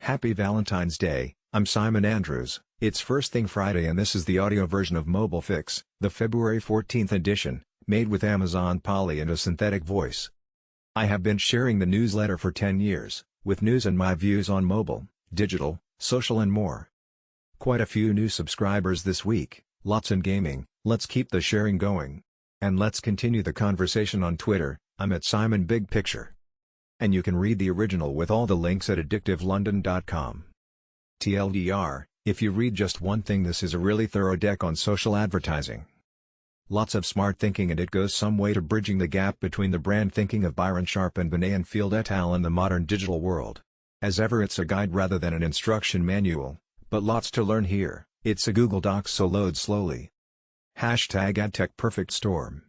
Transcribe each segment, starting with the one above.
Happy Valentine's Day, I'm Simon Andrews. It's First Thing Friday and this is the audio version of Mobile Fix, the February 14th edition, made with Amazon Polly and a synthetic voice. I have been sharing the newsletter for 10 years, with news and my views on mobile, digital, social and more. Quite a few new subscribers this week, lots in gaming. Let's keep the sharing going. And let's continue the conversation on Twitter. I'm at Simon Big Picture. And you can read the original with all the links at addictivelondon.com. TLDR, if you read just one thing, this is a really thorough deck on social advertising. Lots of smart thinking, and it goes some way to bridging the gap between the brand thinking of Byron Sharp and Binet and Field et al. And the modern digital world. As ever, it's a guide rather than an instruction manual, but lots to learn here. It's a Google Docs, so load slowly. #AdTechPerfectStorm.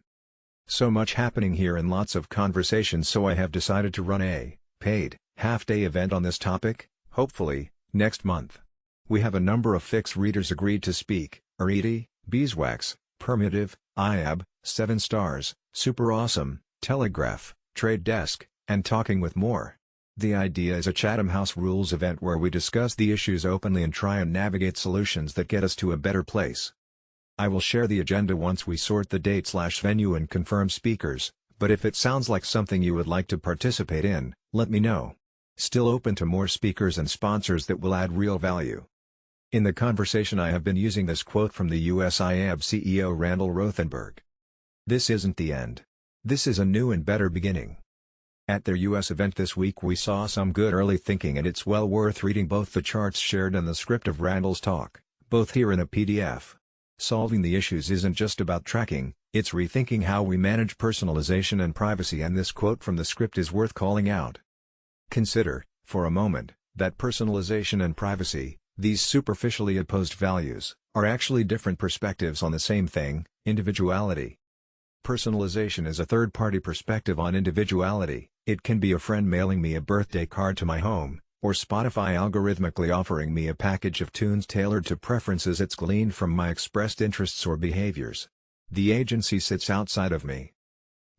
So much happening here and lots of conversations, so I have decided to run a paid half-day event on this topic, hopefully, next month. We have a number of Fix readers agreed to speak: Ariti, Beeswax, Permutive, IAB, 7 Stars, Super Awesome, Telegraph, Trade Desk, and Talking with More. The idea is a Chatham House Rules event where we discuss the issues openly and try and navigate solutions that get us to a better place. I will share the agenda once we sort the date/venue and confirm speakers, but if it sounds like something you would like to participate in, let me know. Still open to more speakers and sponsors that will add real value. In the conversation I have been using this quote from the US IAB CEO Randall Rothenberg. "This isn't the end. This is a new and better beginning." At their US event this week we saw some good early thinking, and it's well worth reading both the charts shared and the script of Randall's talk, both here in a PDF. Solving the issues isn't just about tracking, it's rethinking how we manage personalization and privacy, and this quote from the script is worth calling out. Consider, for a moment, that personalization and privacy, these superficially opposed values, are actually different perspectives on the same thing: individuality. Personalization is a third-party perspective on individuality. It can be a friend mailing me a birthday card to my home, or Spotify algorithmically offering me a package of tunes tailored to preferences it's gleaned from my expressed interests or behaviors. The agency sits outside of me.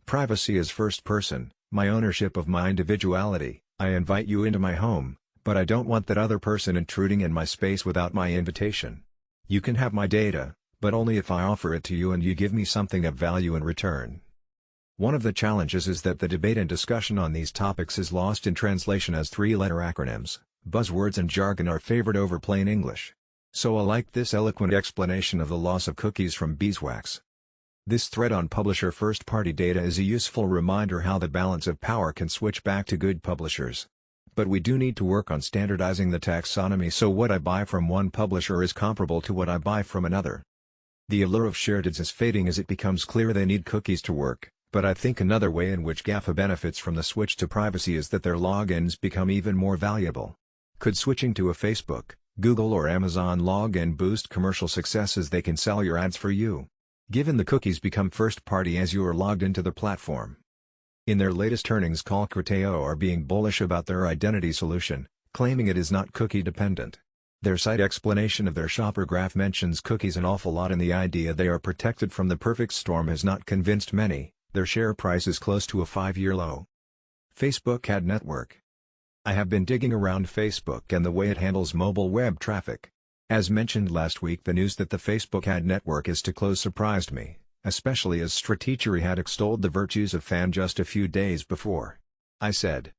Privacy is first person, my ownership of my individuality. I invite you into my home, but I don't want that other person intruding in my space without my invitation. You can have my data, but only if I offer it to you and you give me something of value in return. One of the challenges is that the debate and discussion on these topics is lost in translation, as 3-letter acronyms, buzzwords and jargon are favored over plain English. So I like this eloquent explanation of the loss of cookies from Beeswax. This thread on publisher first-party data is a useful reminder how the balance of power can switch back to good publishers. But we do need to work on standardizing the taxonomy so what I buy from one publisher is comparable to what I buy from another. The allure of shared ads is fading as it becomes clear they need cookies to work. But I think another way in which GAFA benefits from the switch to privacy is that their logins become even more valuable. Could switching to a Facebook, Google or Amazon login boost commercial success as they can sell your ads for you? Given the cookies become first party as you are logged into the platform. In their latest earnings call, Criteo are being bullish about their identity solution, claiming it is not cookie dependent. Their site explanation of their shopper graph mentions cookies an awful lot, and the idea they are protected from the perfect storm has not convinced many. Their share price is close to a 5-year low. Facebook Ad Network. I have been digging around Facebook and the way it handles mobile web traffic. As mentioned last week, the news that the Facebook Ad Network is to close surprised me, especially as Stratechery had extolled the virtues of FAN just a few days before. I said,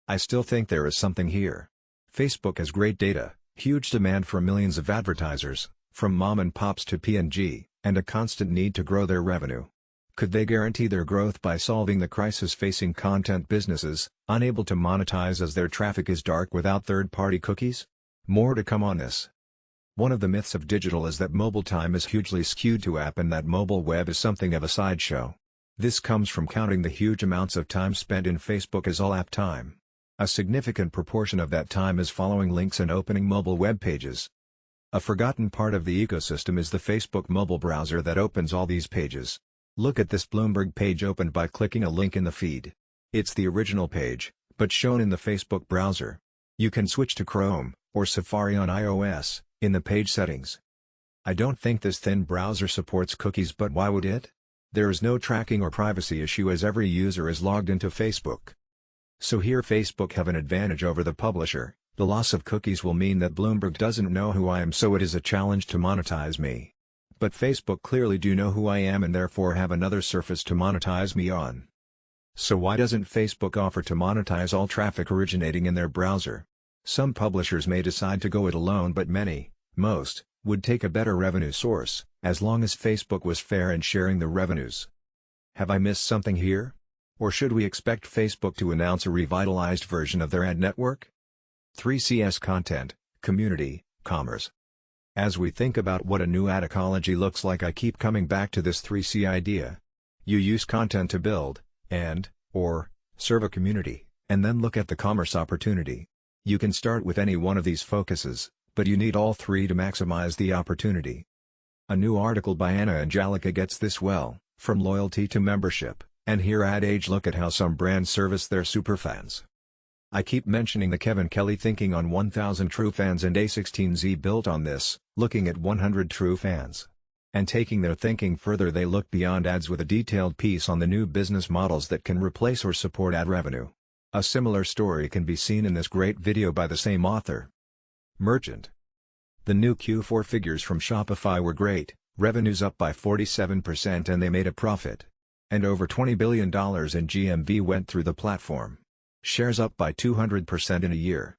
I still think there is something here. Facebook has great data, huge demand from millions of advertisers, from mom and pops to P&G, and a constant need to grow their revenue. Could they guarantee their growth by solving the crisis facing content businesses, unable to monetize as their traffic is dark without third-party cookies? More to come on this. One of the myths of digital is that mobile time is hugely skewed to app and that mobile web is something of a sideshow. This comes from counting the huge amounts of time spent in Facebook as all app time. A significant proportion of that time is following links and opening mobile web pages. A forgotten part of the ecosystem is the Facebook mobile browser that opens all these pages. Look at this Bloomberg page opened by clicking a link in the feed. It's the original page, but shown in the Facebook browser. You can switch to Chrome, or Safari on iOS, in the page settings. I don't think this thin browser supports cookies, but why would it? There is no tracking or privacy issue as every user is logged into Facebook. So here Facebook have an advantage over the publisher. The loss of cookies will mean that Bloomberg doesn't know who I am, so it is a challenge to monetize me. But Facebook clearly do know who I am and therefore have another surface to monetize me on. So why doesn't Facebook offer to monetize all traffic originating in their browser? Some publishers may decide to go it alone, but most, would take a better revenue source, as long as Facebook was fair in sharing the revenues. Have I missed something here? Or should we expect Facebook to announce a revitalized version of their ad network? 3CS Content, Community, Commerce. As we think about what a new ad ecology looks like, I keep coming back to this 3C idea. You use content to build, or serve a community, and then look at the commerce opportunity. You can start with any one of these focuses, but you need all three to maximize the opportunity. A new article by Anna Angelica gets this well, from loyalty to membership, and here Ad Age look at how some brands service their superfans. I keep mentioning the Kevin Kelly Thinking on 1000 True Fans, and A16Z built on this, looking at 100 true fans. And taking their thinking further, they look beyond ads with a detailed piece on the new business models that can replace or support ad revenue. A similar story can be seen in this great video by the same author. Merchant. The new Q4 figures from Shopify were great, revenues up by 47% and they made a profit. And over $20 billion in GMV went through the platform. Shares up by 200% in a year.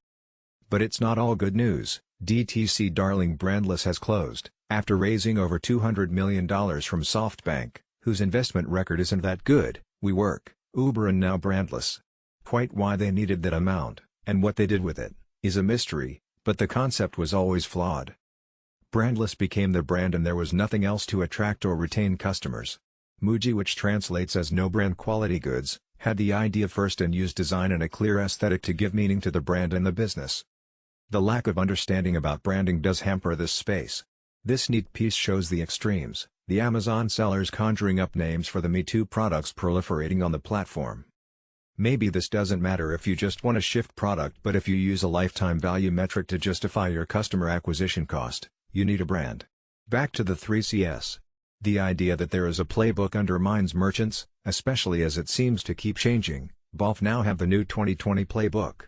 But it's not all good news. DTC darling Brandless has closed, after raising over $200 million from SoftBank, whose investment record isn't that good. WeWork, Uber and now Brandless. Quite why they needed that amount, and what they did with it, is a mystery, but the concept was always flawed. Brandless became the brand and there was nothing else to attract or retain customers. Muji, which translates as no brand quality goods, had the idea first and used design and a clear aesthetic to give meaning to the brand and the business. The lack of understanding about branding does hamper this space. This neat piece shows the extremes, the Amazon sellers conjuring up names for the Me Too products proliferating on the platform. Maybe this doesn't matter if you just want to shift product, but if you use a lifetime value metric to justify your customer acquisition cost, you need a brand. Back to the 3CS. The idea that there is a playbook undermines merchants, especially as it seems to keep changing. Both now have the new 2020 playbook.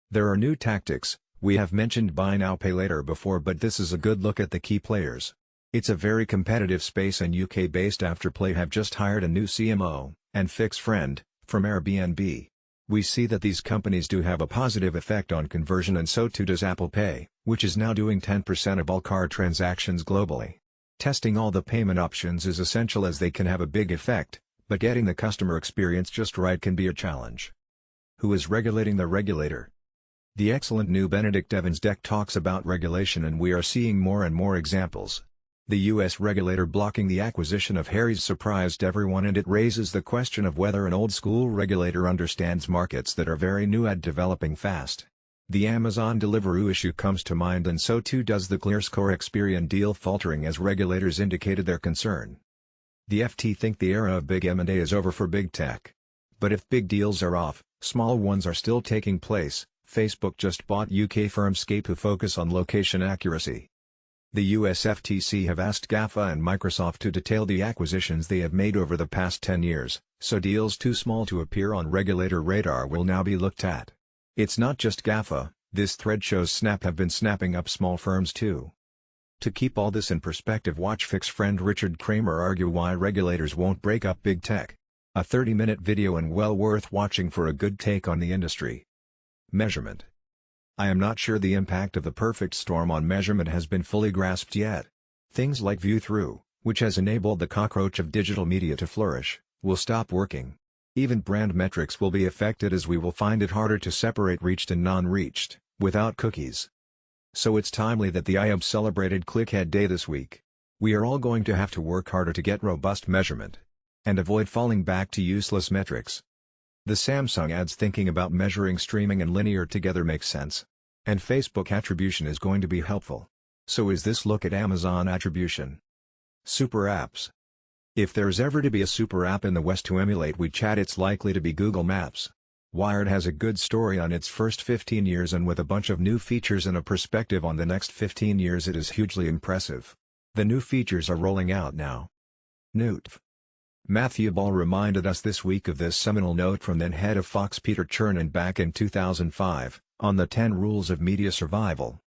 There are new tactics. We have mentioned buy now pay later before, but this is a good look at the key players. It's a very competitive space and UK-based Afterpay have just hired a new CMO, and FixFriend, from Airbnb. We see that these companies do have a positive effect on conversion, and so too does Apple Pay, which is now doing 10% of all card transactions globally. Testing all the payment options is essential as they can have a big effect, but getting the customer experience just right can be a challenge. Who is regulating the regulator? The excellent new Benedict Evans deck talks about regulation, and we are seeing more and more examples. The U.S. regulator blocking the acquisition of Harry's surprised everyone, and it raises the question of whether an old-school regulator understands markets that are very new and developing fast. The Amazon Deliveroo issue comes to mind, and so too does the ClearScore Experian deal faltering as regulators indicated their concern. The FT think the era of big M&A is over for big tech. But if big deals are off, small ones are still taking place. Facebook just bought UK firm Scape, who focus on location accuracy. The US FTC have asked GAFA and Microsoft to detail the acquisitions they have made over the past 10 years, so deals too small to appear on regulator radar will now be looked at. It's not just GAFA, this thread shows Snap have been snapping up small firms too. To keep all this in perspective, watch FixFriend Richard Kramer argue why regulators won't break up big tech. A 30-minute video and well worth watching for a good take on the industry. Measurement. I am not sure the impact of the perfect storm on measurement has been fully grasped yet. Things like view-through, which has enabled the cockroach of digital media to flourish, will stop working. Even brand metrics will be affected, as we will find it harder to separate reached and non-reached, without cookies. So it's timely that the IAB celebrated Clickhead Day this week. We are all going to have to work harder to get robust measurement. And avoid falling back to useless metrics. The Samsung ads thinking about measuring streaming and linear together makes sense. And Facebook attribution is going to be helpful. So is this look at Amazon attribution. Super apps. If there's ever to be a super app in the West to emulate WeChat, it's likely to be Google Maps. Wired has a good story on its first 15 years, and with a bunch of new features and a perspective on the next 15 years, it is hugely impressive. The new features are rolling out now. Newt. Matthew Ball reminded us this week of this seminal note from then head of Fox Peter Chernin back in 2005, On the 10 rules of media survival.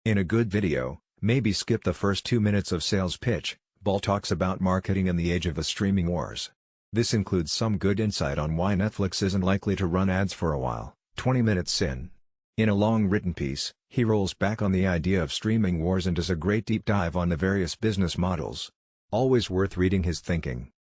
In a good video, maybe skip the first 2 minutes of sales pitch. Ball talks about marketing in the age of the streaming wars. This includes some good insight on why Netflix isn't likely to run ads for a while. 20 minutes in. In a long written piece, he rolls back on the idea of streaming wars and does a great deep dive on the various business models. Always worth reading his thinking.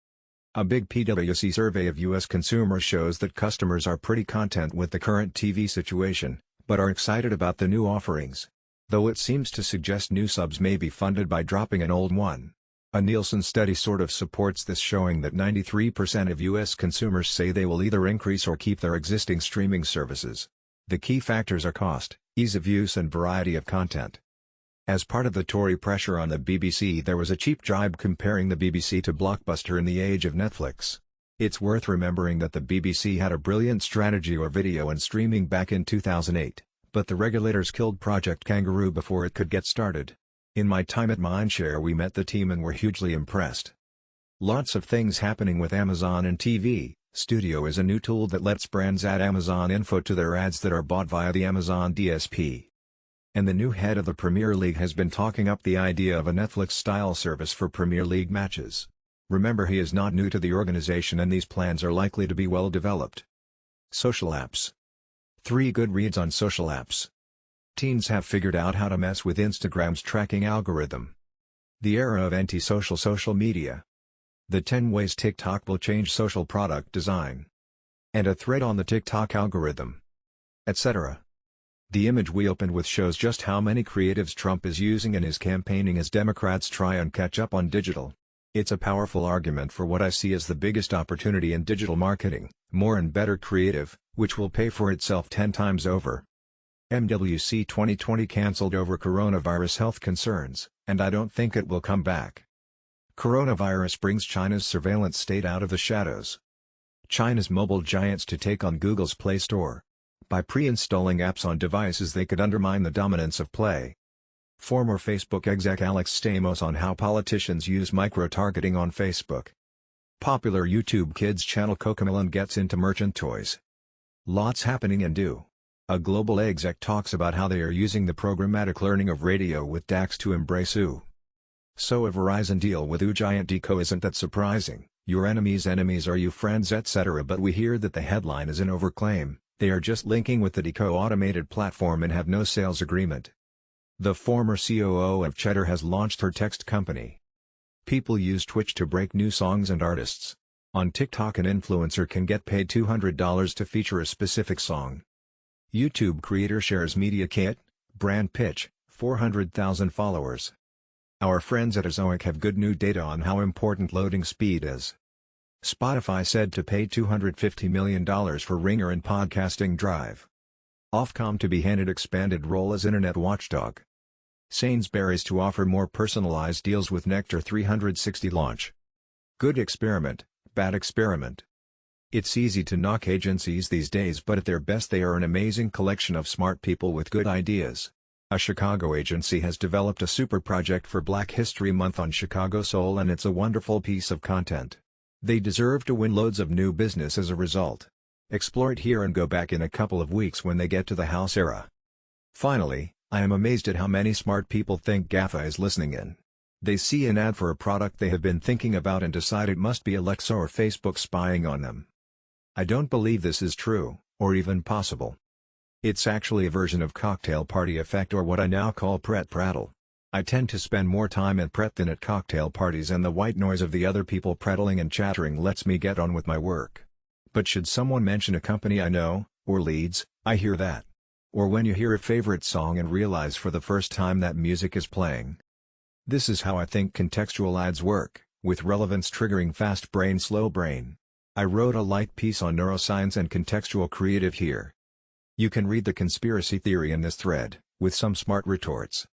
A big PwC survey of U.S. consumers shows that customers are pretty content with the current TV situation, but are excited about the new offerings. Though it seems to suggest new subs may be funded by dropping an old one. A Nielsen study sort of supports this, showing that 93% of U.S. consumers say they will either increase or keep their existing streaming services. The key factors are cost, ease of use and variety of content. As part of the Tory pressure on the BBC, there was a cheap jibe comparing the BBC to Blockbuster in the age of Netflix. It's worth remembering that the BBC had a brilliant strategy or video and streaming back in 2008, but the regulators killed Project Kangaroo before it could get started. In my time at Mindshare we met the team and were hugely impressed. Lots of things happening with Amazon and TV. Studio is a new tool that lets brands add Amazon info to their ads that are bought via the Amazon DSP. And the new head of the Premier League has been talking up the idea of a Netflix-style service for Premier League matches. Remember, he is not new to the organization and these plans are likely to be well developed. Social apps. 3 good reads on social apps. Teens have figured out how to mess with Instagram's tracking algorithm. The era of anti-social social media. The 10 ways TikTok will change social product design. And a thread on the TikTok algorithm. Etc. The image we opened with shows just how many creatives Trump is using in his campaigning as Democrats try and catch up on digital. It's a powerful argument for what I see as the biggest opportunity in digital marketing, more and better creative, which will pay for itself 10 times over. MWC 2020 cancelled over coronavirus health concerns, and I don't think it will come back. Coronavirus brings China's surveillance state out of the shadows. China's mobile giants to take on Google's Play Store. By pre-installing apps on devices they could undermine the dominance of Play. Former Facebook exec Alex Stamos on how politicians use micro-targeting on Facebook. Popular YouTube Kids channel Cocomelon gets into merchant toys. Lots happening and do. A global exec talks about how they are using the programmatic learning of radio with DAX to embrace U. So a Verizon deal with Giant Deco isn't that surprising. Your enemy's enemies are your friends, etc. But we hear that the headline is an overclaim. They are just linking with the Deco automated platform and have no sales agreement. The former COO of Cheddar has launched her text company. People use Twitch to break new songs and artists. On TikTok an influencer can get paid $200 to feature a specific song. YouTube creator shares media kit, brand pitch, 400,000 followers. Our friends at Ezoic have good new data on how important loading speed is. Spotify said to pay $250 million for Ringer and Podcasting Drive. Ofcom to be handed expanded role as Internet watchdog. Sainsbury's to offer more personalized deals with Nectar 360 launch. Good experiment, bad experiment. It's easy to knock agencies these days, but at their best they are an amazing collection of smart people with good ideas. A Chicago agency has developed a super project for Black History Month on Chicago Soul and it's a wonderful piece of content. They deserve to win loads of new business as a result. Explore it here and go back in a couple of weeks when they get to the house era. Finally, I am amazed at how many smart people think GAFA is listening in. They see an ad for a product they have been thinking about and decide it must be Alexa or Facebook spying on them. I don't believe this is true, or even possible. It's actually a version of cocktail party effect, or what I now call Pret prattle. I tend to spend more time at Pret than at cocktail parties, and the white noise of the other people prattling and chattering lets me get on with my work. But should someone mention a company I know, or leads, I hear that. Or when you hear a favorite song and realize for the first time that music is playing. This is how I think contextual ads work, with relevance triggering fast brain slow brain. I wrote a light piece on neuroscience and contextual creative here. You can read the conspiracy theory in this thread, with some smart retorts.